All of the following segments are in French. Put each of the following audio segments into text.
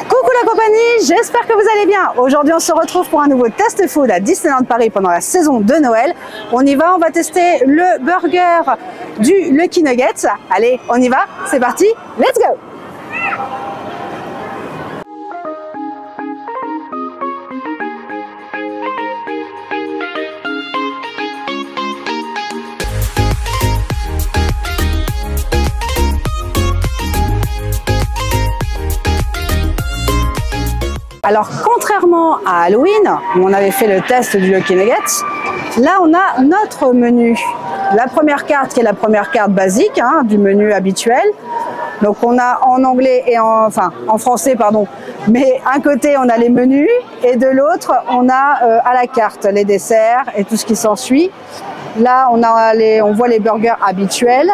Coucou la compagnie, j'espère que vous allez bien. Aujourd'hui on se retrouve pour un nouveau test food à Disneyland Paris pendant la saison de Noël. On y va, on va tester le burger du Lucky Nuggets. Allez, on y va, c'est parti, let's go! Alors, contrairement à Halloween, où on avait fait le test du Lucky Nuggets, là on a notre menu. La première carte qui est la première carte basique du menu habituel. Donc on a en anglais et en français, pardon. Mais un côté on a les menus et de l'autre on a à la carte les desserts et tout ce qui s'ensuit. Là on voit les burgers habituels.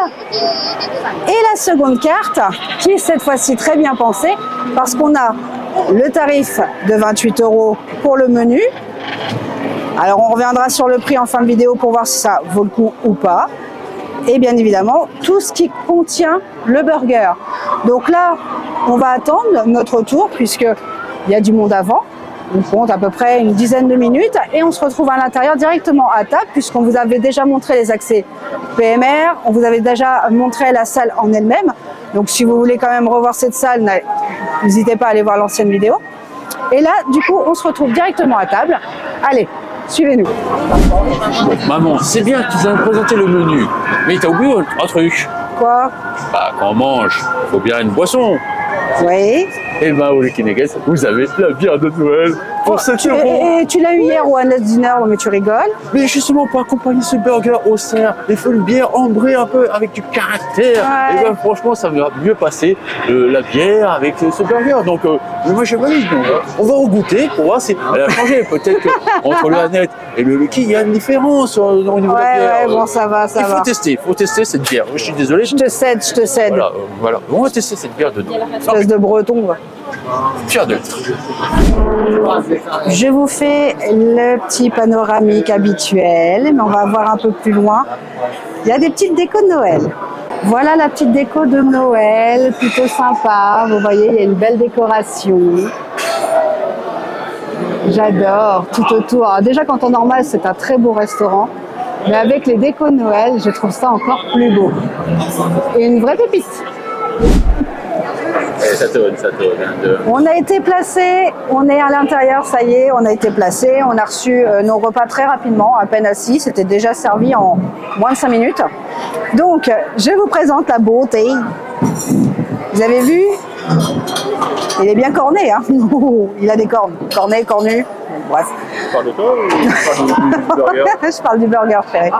Et la seconde carte qui est cette fois-ci très bien pensée parce qu'on a le tarif de 28 € pour le menu. Alors on reviendra sur le prix en fin de vidéo pour voir si ça vaut le coup ou pas. Et bien évidemment, tout ce qui contient le burger. Donc là, on va attendre notre tour puisqu'il y a du monde avant. On compte à peu près une dizaine de minutes et on se retrouve à l'intérieur directement à table puisqu'on vous avait déjà montré les accès PMR, on vous avait déjà montré la salle en elle-même. Donc si vous voulez quand même revoir cette salle, n'hésitez pas à aller voir l'ancienne vidéo. Et là, du coup, on se retrouve directement à table. Allez, suivez-nous. Maman, c'est bien que tu nous as présenté le menu, mais t'as oublié un truc. Quoi? Bah, quand on mange, faut bien une boisson. Oui. Et ben, au Lucky Nuggets, vous avez la bière de Noël pour 7 €. Et tu l'as eu hier au Annette Dinner, mais tu rigoles. Mais justement, pour accompagner ce burger au cerf, il faut une bière ambrée un peu avec du caractère. Ouais. Et ben, franchement, ça va mieux passer la bière avec ce burger. Donc, moi, je valide. On va au goûter pour voir si elle a changé. Peut-être qu'entre le Annette et le Lucky, il y a une différence au niveau de la bière. Ouais, bon, ça va, ça va. Il faut tester cette bière. Je suis désolé. Je te cède, je te cède. Voilà. On va tester cette bière de Noël. Espèce de breton, quoi. Bière de Je vous fais le petit panoramique habituel, mais on va voir un peu plus loin. Il y a des petites décos de Noël. Voilà la petite déco de Noël, plutôt sympa. Vous voyez, il y a une belle décoration. J'adore, tout autour. Alors déjà, quand en normal, c'est un très beau restaurant. Mais avec les décos de Noël, je trouve ça encore plus beau. Et une vraie pépite. Ça tourne. On a été placé, on est à l'intérieur, ça y est, on a été placé. On a reçu nos repas très rapidement, à peine assis. C'était déjà servi en moins de 5 minutes. Donc, je vous présente la beauté. Vous avez vu? Il est bien corné, hein. Il a des cornes. Corné, cornu. Bref. Tu parles de toi ou tu parles du burger? Je parle du burger, chérie.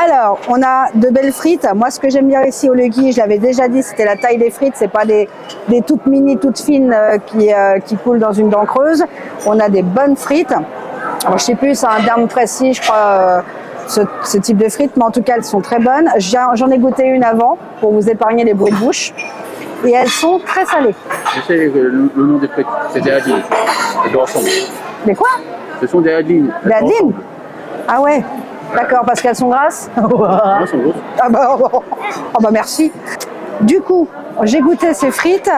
Alors, on a de belles frites. Moi, ce que j'aime bien ici au Lucky, je l'avais déjà dit, c'était la taille des frites. C'est pas des toutes mini, toutes fines qui coulent dans une dent creuse. On a des bonnes frites. Alors, je sais plus, c'est un terme précis, je crois, ce type de frites, mais en tout cas, elles sont très bonnes. J'en ai goûté une avant pour vous épargner les bruits de bouche. Et elles sont très salées. Je sais le nom des frites, c'est des Adeline. Elles doivent ressembler. Mais quoi? Ce sont des Adeline. Des Adeline? Ah ouais, d'accord, parce qu'elles sont grasses. Elles sont grosses. Ah bah merci. Du coup, j'ai goûté ces frites.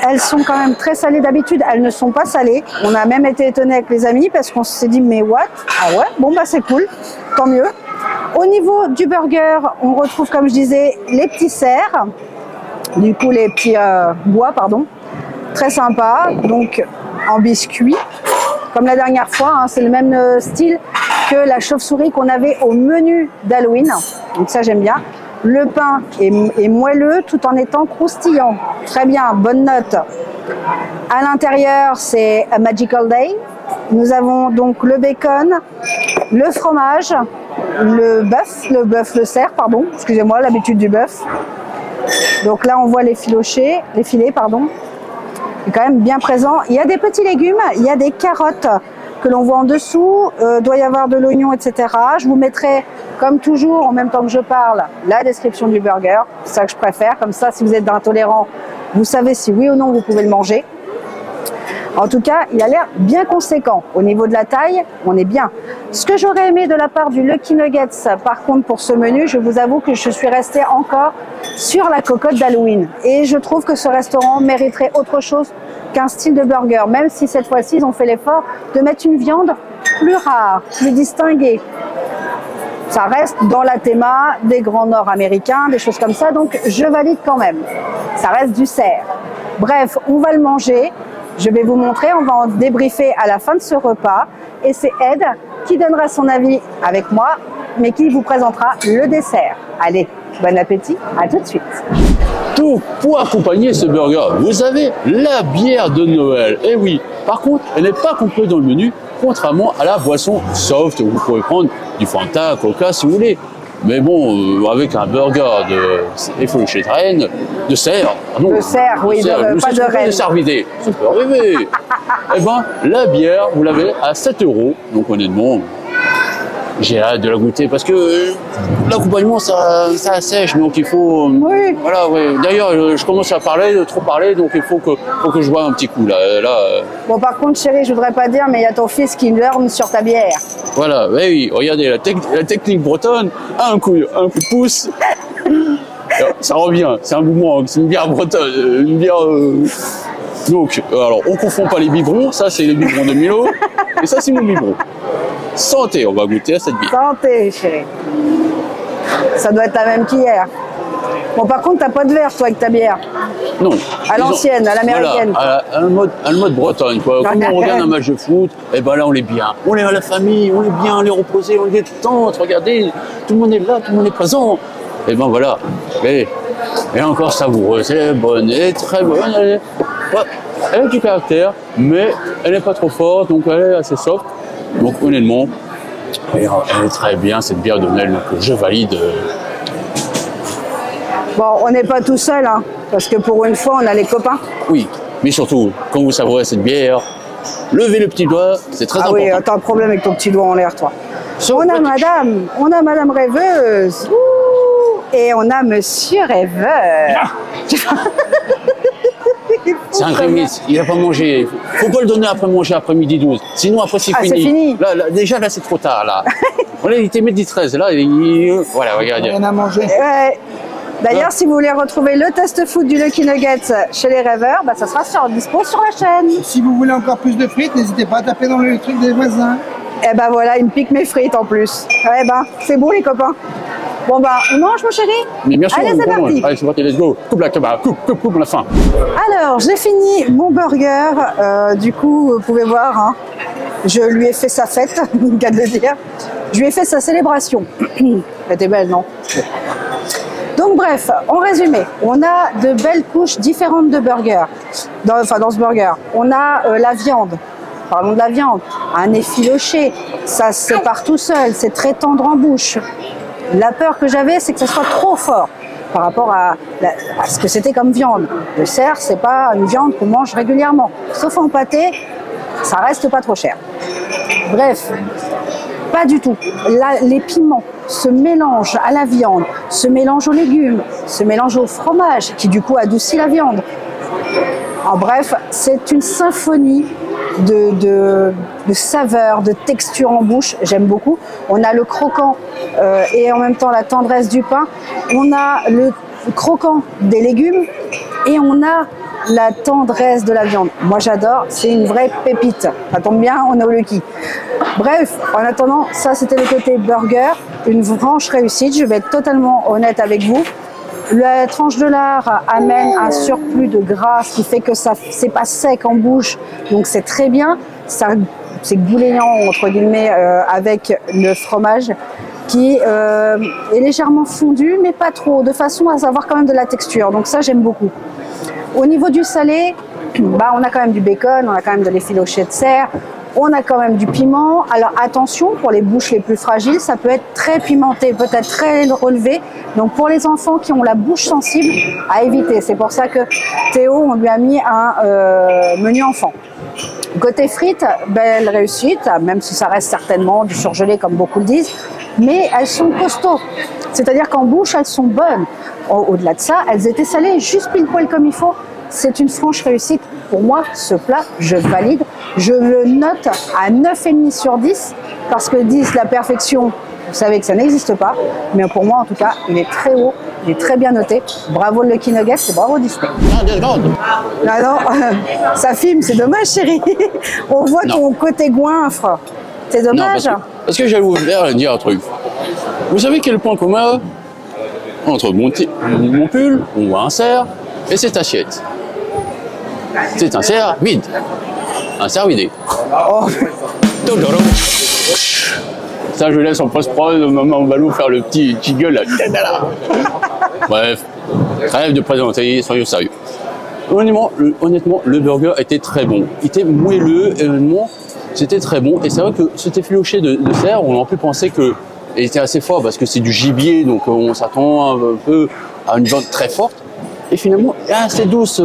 Elles sont quand même très salées d'habitude. Elles ne sont pas salées. On a même été étonnés avec les amis parce qu'on s'est dit mais what? Ah ouais, bon bah c'est cool, tant mieux. Au niveau du burger, on retrouve comme je disais les petits cerfs. Du coup les petits bois, pardon. Très sympa. Donc en biscuit. Comme la dernière fois, c'est le même style que la chauve-souris qu'on avait au menu d'Halloween. Donc ça, j'aime bien. Le pain est moelleux tout en étant croustillant. Très bien, bonne note. À l'intérieur, c'est a Magical Day. Nous avons donc le bacon, le fromage, le cerf, pardon. Excusez-moi, l'habitude du bœuf. Donc là, on voit les filets, pardon. C'est quand même bien présent. Il y a des petits légumes, il y a des carottes que l'on voit en dessous, doit y avoir de l'oignon, etc. Je vous mettrai, comme toujours, en même temps que je parle, la description du burger. C'est ça que je préfère. Comme ça, si vous êtes intolérant, vous savez si oui ou non vous pouvez le manger. En tout cas, il a l'air bien conséquent. Au niveau de la taille, on est bien. Ce que j'aurais aimé de la part du Lucky Nuggets, par contre, pour ce menu, je vous avoue que je suis restée encore sur la cocotte d'Halloween. Et je trouve que ce restaurant mériterait autre chose qu'un style de burger, même si cette fois-ci, ils ont fait l'effort de mettre une viande plus rare, plus distinguée. Ça reste dans la théma des grands nord-américains, des choses comme ça, donc je valide quand même. Ça reste du cerf. Bref, on va le manger. Je vais vous montrer, on va en débriefer à la fin de ce repas. Et c'est Ed qui donnera son avis avec moi, mais qui vous présentera le dessert. Allez, bon appétit, à tout de suite. Donc, pour accompagner ce burger, vous avez la bière de Noël. Et oui, par contre, elle n'est pas complète dans le menu, contrairement à la boisson soft. Vous pourrez prendre du Fanta, Coca si vous voulez. Mais bon, avec un burger effiloché de renne, de cerf. Non, de cerf, oui, pas de renne. De cervidé, ça peut arriver. Eh bien, la bière, vous l'avez à 7 €. Donc honnêtement, j'ai hâte de la goûter parce que l'accompagnement, ça assèche. Donc il faut... Oui. Voilà, oui. D'ailleurs, je commence à trop parler, donc il faut que je boive un petit coup. Là. Bon, par contre, chérie, je voudrais pas dire, mais il y a ton fils qui lorgne sur ta bière. Voilà, oui, regardez, la technique bretonne, un coup de pouce, ça revient, c'est un boomerang, c'est une bière bretonne, une bière... Donc, alors, on confond pas les biberons, ça c'est les biberons de Milo, et ça c'est mon biberon. Santé, on va goûter à cette bière. Santé, chérie. Ça doit être la même qu'hier. Bon, par contre, t'as pas de verre, toi, avec ta bière. Non. À l'ancienne, à l'américaine. Voilà, un mode bretonne, quoi. Quand on regarde un match de foot, et ben là, on est bien. On est à la famille, on est bien, on est reposé, on est détente. Regardez, tout le monde est là, tout le monde est présent. Et ben voilà. Et encore savoureuse, elle est bonne, elle est très bonne. Elle a du caractère, mais elle n'est pas trop forte, donc elle est assez soft. Donc honnêtement, elle est très bien, cette bière de Noël, donc je valide. Bon, on n'est pas tout seul, hein, parce que pour une fois, on a les copains. Oui, mais surtout, quand vous savourez cette bière, levez le petit doigt, c'est très important. Ah oui, t'as un problème avec ton petit doigt en l'air, toi. On a Madame Rêveuse. Ouh, et on a Monsieur Rêveur. C'est un grémisse, il n'a pas mangé. Faut pas le donner après manger, après-midi 12. Sinon, après, c'est fini. C'est fini. Déjà, là, c'est trop tard, là. Il était midi 13, là, voilà, regardez. Rien à manger. Ouais. D'ailleurs, si vous voulez retrouver le test food du Lucky Nuggets chez les rêveurs, bah, ça sera dispo sur la chaîne. Si vous voulez encore plus de frites, n'hésitez pas à taper dans le truc des voisins. Et ben voilà, il me pique mes frites en plus. Ouais, ben, c'est bon les copains. Bon bah, on mange mon chéri? Mais bien sûr, allez, c'est parti. Allez, c'est parti, let's go. Coupe la cabane, coupe la fin. Alors, j'ai fini mon burger. Du coup, vous pouvez voir, hein, je lui ai fait sa fête, cas de le dire. Je lui ai fait sa célébration. Elle était belle, non? Donc bref, en résumé, on a de belles couches différentes de burgers. Dans ce burger, on a la viande. Parlons de la viande. Un effiloché, ça se sépare tout seul, c'est très tendre en bouche. La peur que j'avais, c'est que ça soit trop fort par rapport à ce que c'était comme viande. Le cerf, c'est pas une viande qu'on mange régulièrement. Sauf en pâté, ça reste pas trop cher. Bref, pas du tout. Là, les piments se mélangent à la viande, se mélangent aux légumes, se mélangent au fromage, qui du coup adoucit la viande. En bref, c'est une symphonie de saveurs, de textures en bouche. J'aime beaucoup. On a le croquant et en même temps la tendresse du pain. On a le croquant des légumes et on a la tendresse de la viande. Moi j'adore, c'est une vraie pépite. Ça tombe bien, on est au Lucky. Bref, en attendant, ça c'était le côté burger, une franche réussite. Je vais être totalement honnête avec vous. La tranche de lard amène un surplus de gras, ce qui fait que ça c'est pas sec en bouche, donc c'est très bien. C'est gouléant entre guillemets avec le fromage qui est légèrement fondu, mais pas trop, de façon à avoir quand même de la texture. Donc ça j'aime beaucoup. Au niveau du salé, bah, on a quand même du bacon, on a quand même de l'effiloché de cerf. On a quand même du piment. Alors attention, pour les bouches les plus fragiles, ça peut être très pimenté, peut-être très relevé. Donc pour les enfants qui ont la bouche sensible, à éviter. C'est pour ça que Théo, on lui a mis un menu enfant. Côté frites, belle réussite, même si ça reste certainement du surgelé comme beaucoup le disent. Mais elles sont costauds. C'est-à-dire qu'en bouche, elles sont bonnes. Au-delà de ça, elles étaient salées juste pile poil comme il faut. C'est une franche réussite. pour moi, ce plat, je valide. Je le note à 9,5 sur 10 parce que 10, la perfection, vous savez que ça n'existe pas. Mais pour moi, en tout cas, il est très haut, il est très bien noté. Bravo le Lucky Nuggets et bravo Disney. Ah non, ça filme, c'est dommage chérie. On voit ton côté goinfre. C'est dommage. Non, parce que j'allais vous dire un truc. Vous savez quel point commun entre mon pull, on voit un cerf, et cette assiette? C'est un cerf vide. Un cerf vidé. Oh. Ça, je laisse en post-prod, maman Balou faire le petit jiggle là. Bref, trêve de présenter, soyons sérieux. Honnêtement, le burger était très bon. Il était moelleux, honnêtement, c'était très bon. Et c'est vrai que cet effiloché de cerf, on aurait pu penser qu'il était assez fort parce que c'est du gibier, donc on s'attend un peu à une viande très forte. Et finalement, assez douce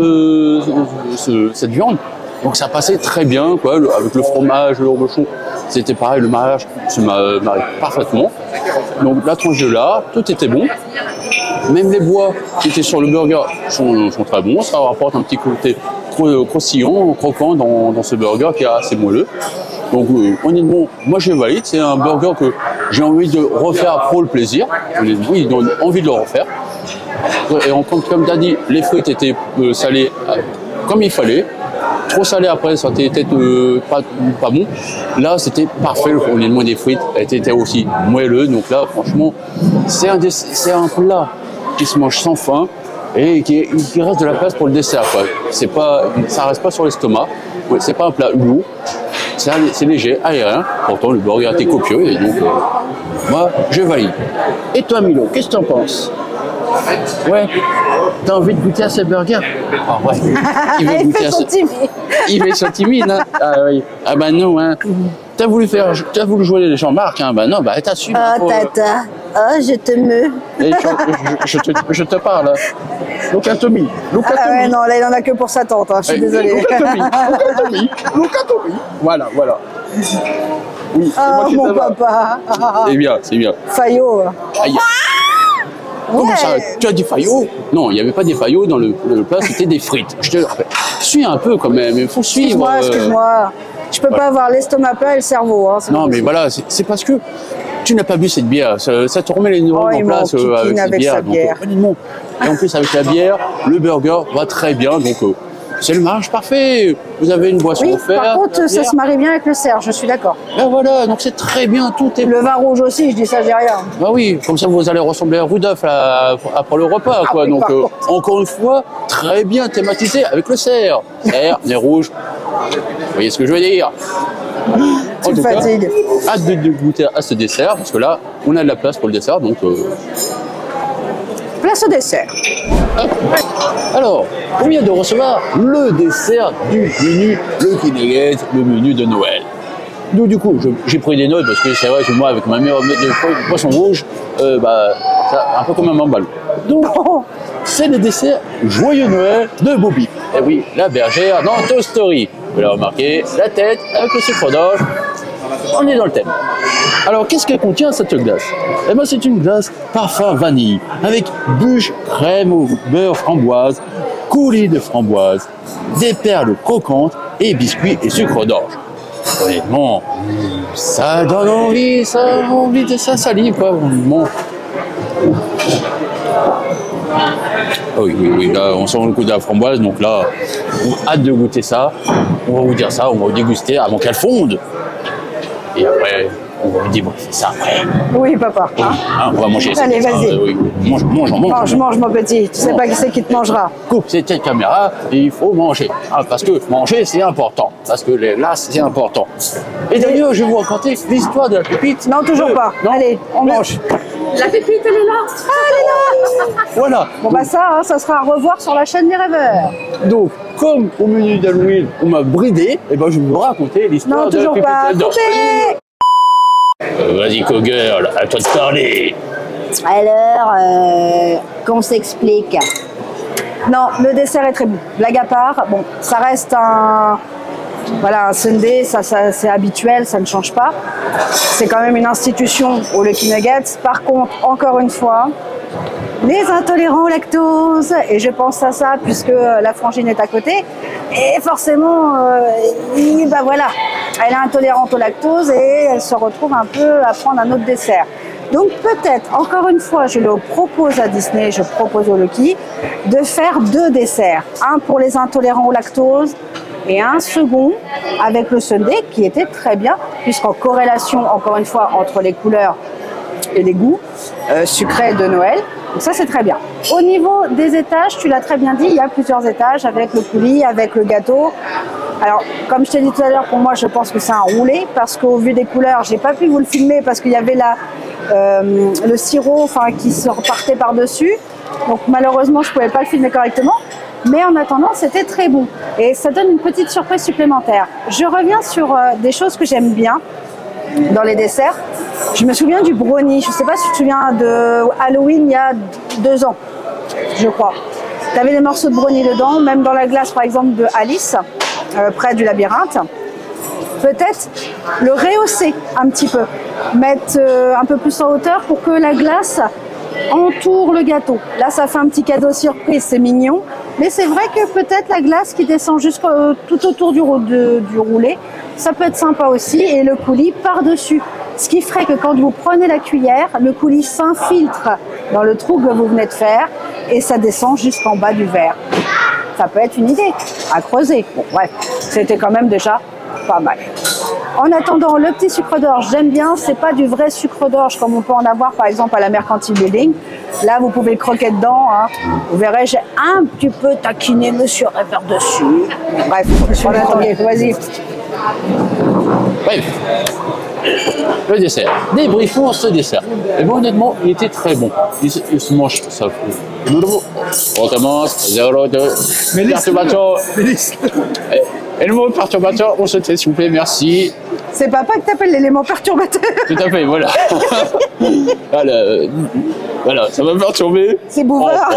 cette viande. Donc ça passait très bien, quoi, avec le fromage, le reblochon. C'était pareil, le mariage se marie parfaitement. Donc la tranche de là, tout était bon. Même les bois qui étaient sur le burger sont très bons. Ça rapporte un petit côté croustillant, croquant dans ce burger qui est assez moelleux. Donc honnêtement, moi je valide. C'est un burger que j'ai envie de refaire pour le plaisir. Honnêtement, il donne envie de le refaire. Et comme tu as dit, les frites étaient salées comme il fallait. Trop salé après, ça était pas bon. Là, c'était parfait. Honnêtement, des frites étaient aussi moelleux. Donc là, franchement, c'est un plat qui se mange sans faim et qui reste de la place pour le dessert, quoi. Ça reste pas sur l'estomac. C'est pas un plat lourd. C'est léger, aérien. Pourtant, le burger était copieux. Et donc, moi, je valide. Et toi, Milo, qu'est-ce que tu en penses? Ouais, t'as envie de goûter à ce burger? Ah ouais, il fait son timide. Il fait son timide, hein. Ah oui. Ah bah non, hein. T'as voulu jouer les Jean-Marc, hein. Bah non, bah t'assumes. Oh tata, oh je te meus. Et je te parle. Luca Tommy. Ah ouais, non, là il en a que pour sa tante, hein. Je suis désolée. Luca Tommy. Voilà. Oui, c'est moi qui mon papa. C'est bien, c'est bien. Fayot. Aïe. Comment ça? Tu as des faillots? Non, il n'y avait pas des faillots dans le plat, c'était des frites. Je te le rappelle. Suis un peu quand même, il faut suivre. Excuse-moi. Je peux pas avoir l'estomac plat et le cerveau. Hein, non, mais voilà, c'est parce que tu n'as pas bu cette bière. Ça te remet les neurones en place avec cette bière. Donc, et en plus, avec la bière, le burger va très bien. Donc, c'est le mariage parfait. Vous avez une boisson offerte. Par contre, ça se marie bien avec le cerf, je suis d'accord. Ben voilà, donc c'est très bien, tout est... Le vin rouge aussi, je dis ça, j'ai rien. Bah oui, comme ça vous allez ressembler à Rudolph après le repas, quoi. Oui, donc, encore une fois, très bien thématisé avec le cerf. Cerf, nez rouge. Vous voyez ce que je veux dire? Tu me fatigues. Hâte de goûter à ce dessert, parce que là, on a de la place pour le dessert, donc... Place au dessert. Alors, on vient de recevoir le dessert du menu Lucky Nuggets, le menu de Noël. Donc du coup, j'ai pris des notes parce que c'est vrai que moi, avec ma meilleure note de poisson rouge, c'est un peu comme un mambalou. Donc, c'est le dessert Joyeux Noël de Bobby. Et oui, la bergère dans Toy Story. Vous l'avez remarqué, la tête avec le sucre d'orge. On est dans le thème. Alors, qu'est-ce qu'elle contient cette glace? Eh bien, c'est une glace parfum vanille, avec bûche, crème au beurre framboise, coulis de framboise, des perles croquantes et biscuits et sucre d'orge. Honnêtement, ça donne envie, ça salive, quoi, honnêtement. Oui, là, on sent le coup de la framboise, donc là, on a hâte de goûter ça. On va vous dire ça, on va vous déguster avant qu'elle fonde. Et après, on va vous débriefer ça après. Oui, papa. On va manger ça. Allez, vas-y. Oui. Mange, mon petit. Tu sais pas qui c'est qui te mangera. Coupe cette caméra et il faut manger. Parce que manger, c'est important. Parce que là, c'est important. Et d'ailleurs, je vais vous raconter l'histoire de la pépite. Non, toujours pas. Non. Allez, on mange. La pépite, elle est là. Ah, elle est là. Voilà. Bon, bah ça sera à revoir sur la chaîne des rêveurs. Donc, comme au menu d'Halloween, on m'a bridé, et ben je vais vous raconter l'histoire de la pépite. Non, toujours pas. Vas-y, co-girl, à toi de parler. Alors, qu'on s'explique. Non, le dessert est très bon. Blague à part, bon, ça reste un sundae, ça c'est habituel, ça ne change pas. C'est quand même une institution au Lucky Nuggets. Par contre, encore une fois, les intolérants au lactose. Et je pense à ça puisque la frangine est à côté. Et forcément, bah voilà, elle est intolérante au lactose et elle se retrouve un peu à prendre un autre dessert. Donc peut-être, encore une fois, je le propose à Disney, je propose au Lucky, de faire 2 desserts. Un pour les intolérants au lactose et un second avec le sundae qui était très bien, puisqu'en corrélation, encore une fois, entre les couleurs et les goûts sucrés de Noël. Donc ça, c'est très bien. Au niveau des étages, tu l'as très bien dit, il y a plusieurs étages avec le coulis, avec le gâteau. Alors, comme je t'ai dit tout à l'heure, pour moi, je pense que c'est un roulé, parce qu'au vu des couleurs, j'ai pas pu vous le filmer parce qu'il y avait le sirop qui se repartait par-dessus. Donc, malheureusement, je pouvais pas le filmer correctement. Mais en attendant, c'était très bon. Et ça donne une petite surprise supplémentaire. Je reviens sur des choses que j'aime bien dans les desserts. Je me souviens du brownie. Je ne sais pas si tu te souviens de Halloween il y a 2 ans, je crois. Tu avais des morceaux de brownie dedans, même dans la glace, par exemple, de Alice, près du labyrinthe. Peut-être le rehausser un petit peu, mettre un peu plus en hauteur pour que la glace entoure le gâteau. Là, ça fait un petit cadeau surprise, c'est mignon. Mais c'est vrai que peut-être la glace qui descend tout autour du roulé, ça peut être sympa aussi. Et le coulis par-dessus. Ce qui ferait que quand vous prenez la cuillère, le coulis s'infiltre dans le trou que vous venez de faire et ça descend jusqu'en bas du verre. Ça peut être une idée à creuser. Bon, bref, c'était quand même déjà pas mal. En attendant, le petit sucre d'orge, j'aime bien. C'est pas du vrai sucre d'orge comme on peut en avoir par exemple à la Mercantile Building. Là, vous pouvez le croquer dedans. Hein. Vous verrez, j'ai un petit peu taquiné Monsieur Rêveur dessus. Bref, on attend. Vas-y. Bref, le dessert. Débriefons ce dessert. Et bon, honnêtement, il était très bon. Il se mange ça. On commence. 0, 2. Perturbation. Et le mot perturbateur, on se tait, s'il vous plaît, merci. C'est papa que t'appelles l'élément perturbateur. Tout à fait, voilà. Voilà, ça m'a perturbé. C'est bouveur.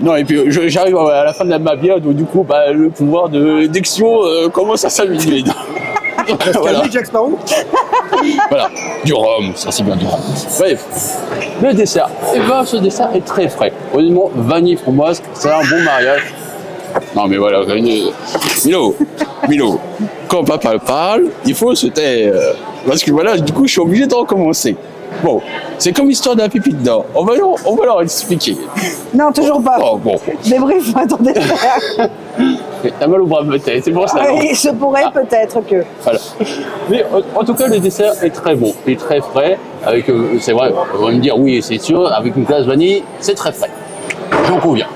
Non, et puis j'arrive à la fin de ma bière, donc du coup, le pouvoir de diction commence à s'améliorer. Voilà. Jack Sparrow. Voilà, du rhum, ça c'est bien du rhum. Bref, le dessert. Et ben, ce dessert est très frais. Honnêtement, vanille framboise, c'est un bon mariage. Non mais voilà, Milo, quand papa parle, il faut se taire. Parce que voilà, du coup, je suis obligé de recommencer. Bon, c'est comme l'histoire d'un pipi dedans. On va leur expliquer. Non, toujours pas. Oh, bon. Débrief, attendez. T'as mal au bras peut-être, c'est pour ça. Oui, je pourrais peut-être que. Voilà. Mais en tout cas, le dessert est très bon, il est très frais. Avec, c'est vrai, on va me dire oui, c'est sûr, avec une glace vanille, c'est très frais. J'en conviens.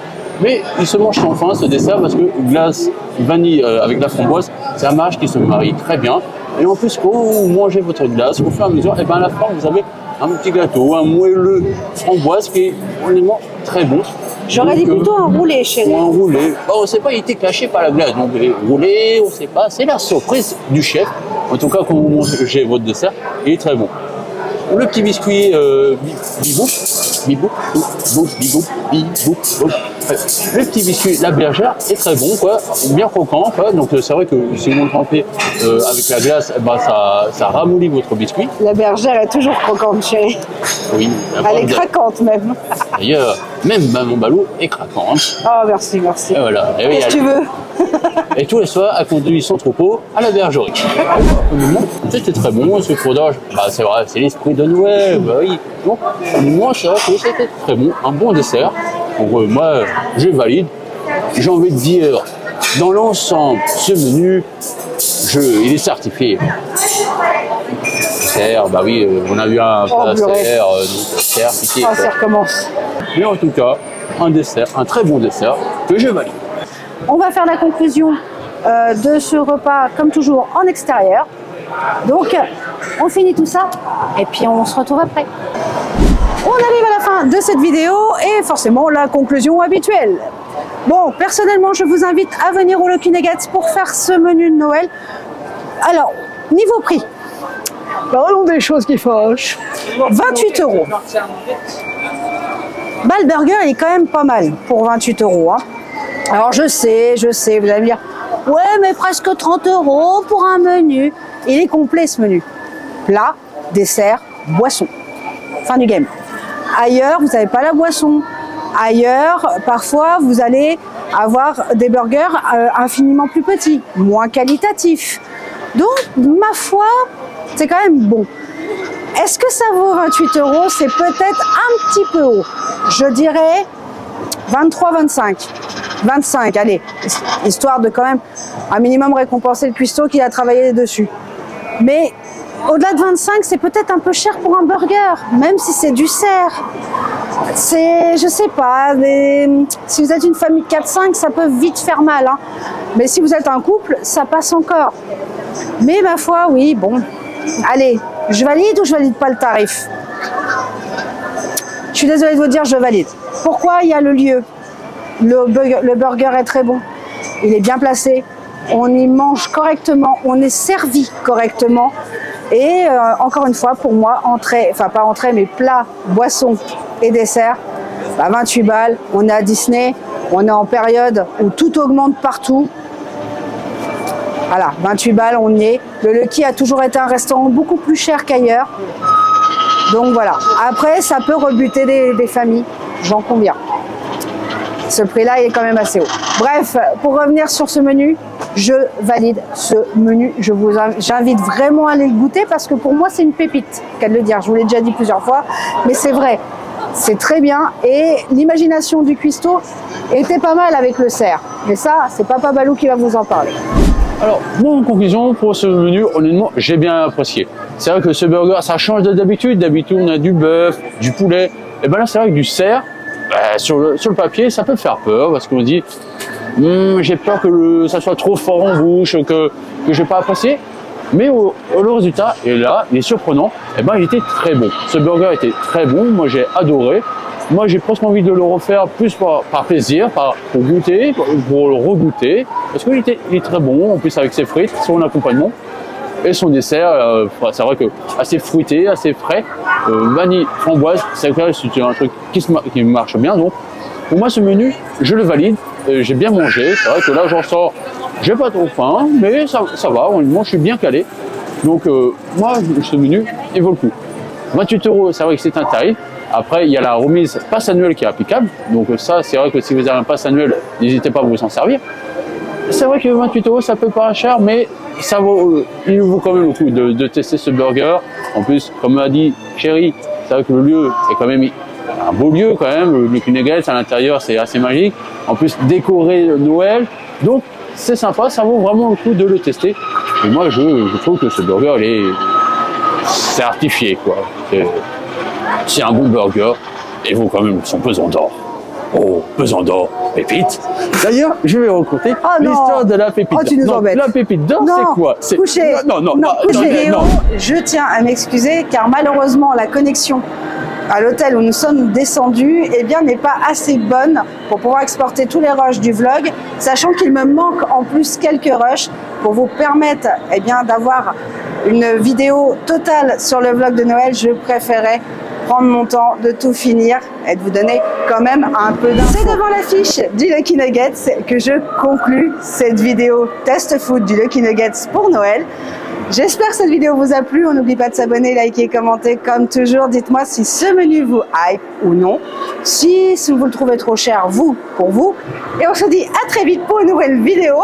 Mais il se mange sans fin ce dessert parce que glace vanille avec la framboise, c'est un mariage qui se marie très bien. Et en plus, quand vous mangez votre glace, au fur et à mesure, et ben à la fin, vous avez un petit gâteau, un moelleux framboise qui est honnêtement très bon. J'aurais dit plutôt un roulé, chérie. Un roulé. Bon, on ne sait pas, il était caché par la glace. Donc, roulé, on ne sait pas. C'est la surprise du chef. En tout cas, quand vous mangez votre dessert, il est très bon. Le petit biscuit bibou. Le petit biscuit, la bergère, est très bon, quoi, bien croquant, quoi. Donc c'est vrai que si vous le trempez avec la glace, ça ramollit votre biscuit. La bergère est toujours croquante, chérie. Oui. Elle est craquante même. D'ailleurs, même Maman Balou est craquante. Oh, merci. Et voilà. Qu'est-ce que tu veux? Et tous les soirs, elle conduit son troupeau à la bergerie. C'était très bon, ce sucre d'orge. C'est vrai, c'est l'esprit de Noël, oui. Donc, moi, c'est vrai que c'était très bon, un bon dessert. Donc, moi, je valide. J'ai envie de dire, dans l'ensemble, ce menu, il est certifié. Dessert, oui, on a eu un dessert, certifié. Ça recommence. Mais en tout cas, un dessert, un très bon dessert que je valide. On va faire la conclusion de ce repas, comme toujours, en extérieur. Donc, on finit tout ça et puis on se retrouve après. On arrive à la fin de cette vidéo et forcément la conclusion habituelle. Bon, personnellement, je vous invite à venir au Lucky Nuggets pour faire ce menu de Noël. Alors, niveau prix, parlons des choses qui fâchent. 28 €. Le burger, il est quand même pas mal pour 28 €. Hein. Alors, je sais, vous allez me dire, ouais, mais presque 30 € pour un menu. Il est complet, ce menu. Plat, dessert, boisson. Fin du game. Ailleurs, vous n'avez pas la boisson. Ailleurs, parfois, vous allez avoir des burgers infiniment plus petits, moins qualitatifs. Donc, ma foi, c'est quand même bon. Est-ce que ça vaut 28 €? C'est peut-être un petit peu haut. Je dirais 23, 25. 25, allez, histoire de quand même un minimum récompenser le cuistot qui a travaillé dessus. Mais au-delà de 25, c'est peut-être un peu cher pour un burger, même si c'est du cerf. C'est, je sais pas, si vous êtes une famille de 4-5, ça peut vite faire mal. Hein. Mais si vous êtes un couple, ça passe encore. Mais ma foi, oui, bon. Allez, je valide ou je valide pas le tarif? Je suis désolée de vous dire, je valide. Pourquoi? Il y a le lieu. Le burger est très bon. Il est bien placé. On y mange correctement. On est servi correctement. Et encore une fois, pour moi, entrée, enfin pas entrée, mais plat, boisson et dessert, à 28 balles. On est à Disney. On est en période où tout augmente partout. Voilà, 28 balles, on y est. Le Lucky a toujours été un restaurant beaucoup plus cher qu'ailleurs. Donc voilà. Après, ça peut rebuter des familles, j'en conviens. Ce prix-là, il est quand même assez haut. Bref, pour revenir sur ce menu, je valide ce menu. J'invite vraiment à aller le goûter parce que pour moi, c'est une pépite, qu'à le dire. Je vous l'ai déjà dit plusieurs fois, mais c'est vrai. C'est très bien et l'imagination du cuistot était pas mal avec le cerf. Mais ça, c'est Papa Balou qui va vous en parler. Alors, moi, en conclusion, pour ce menu, honnêtement, j'ai bien apprécié. C'est vrai que ce burger, ça change d'habitude. D'habitude, on a du bœuf, du poulet. Et ben là, c'est vrai que du cerf, sur le papier, ça peut faire peur parce qu'on se dit, j'ai peur que ça soit trop fort en bouche, que je n'ai pas apprécié. Mais le résultat, et là, il est surprenant. Et ben, il était très bon. Ce burger était très bon. Moi, j'ai adoré. Moi, j'ai presque envie de le refaire plus par plaisir, pour goûter, pour le regoûter. Parce qu'il est très bon, en plus avec ses frites, son accompagnement. Et son dessert, c'est vrai que assez fruité, assez frais. Vanille, framboise, c'est un truc qui marche bien. Donc, pour moi, ce menu, je le valide. J'ai bien mangé. C'est vrai que là, j'en sors, j'ai pas trop faim, mais ça va. Honnêtement, je suis bien calé. Donc, moi, ce menu, il vaut le coup. 28 €, c'est vrai que c'est un tarif. Après, il y a la remise passe annuelle qui est applicable. Donc ça, c'est vrai que si vous avez un passe annuel, n'hésitez pas à vous en servir. C'est vrai que 28 €, ça peut paraître cher, mais il vaut quand même le coup de tester ce burger. En plus, comme a dit Chéri, c'est vrai que le lieu est quand même un beau lieu quand même. Le Lucky Nuggets à l'intérieur, c'est assez magique. En plus, décoré Noël. Donc, c'est sympa, ça vaut vraiment le coup de le tester. Et moi, je trouve que ce burger, il est certifié, quoi. C'est un bon burger et vaut quand même son pesant d'or. Oh, pesant d'or, pépite. D'ailleurs, je vais raconter l'histoire de la pépite. Oh, tu nous embêtes. La pépite d'or, c'est quoi? Couchez. Non, je tiens à m'excuser car malheureusement, la connexion à l'hôtel où nous sommes descendus n'est pas assez bonne pour pouvoir exporter tous les rushs du vlog, sachant qu'il me manque en plus quelques rushs pour vous permettre d'avoir une vidéo totale sur le vlog de Noël. Je préférais prendre mon temps de tout finir et de vous donner quand même un peu d'infos. C'est devant l'affiche du Lucky Nuggets que je conclus cette vidéo test food du Lucky Nuggets pour Noël. J'espère que cette vidéo vous a plu. On n'oublie pas de s'abonner, liker, commenter. Comme toujours, dites-moi si ce menu vous hype ou non. Si vous le trouvez trop cher, pour vous. Et on se dit à très vite pour une nouvelle vidéo.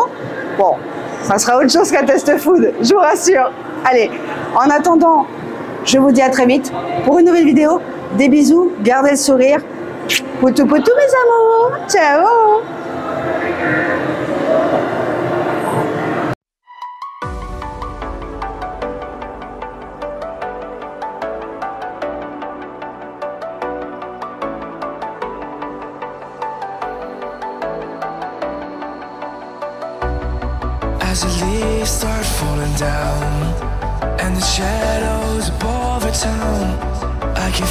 Bon, ça sera autre chose qu'un test food, je vous rassure. Allez, en attendant, je vous dis à très vite pour une nouvelle vidéo. Des bisous, gardez le sourire. Poutou poutou mes amours. Ciao. As the leaves start falling down and the shadows above the town, I can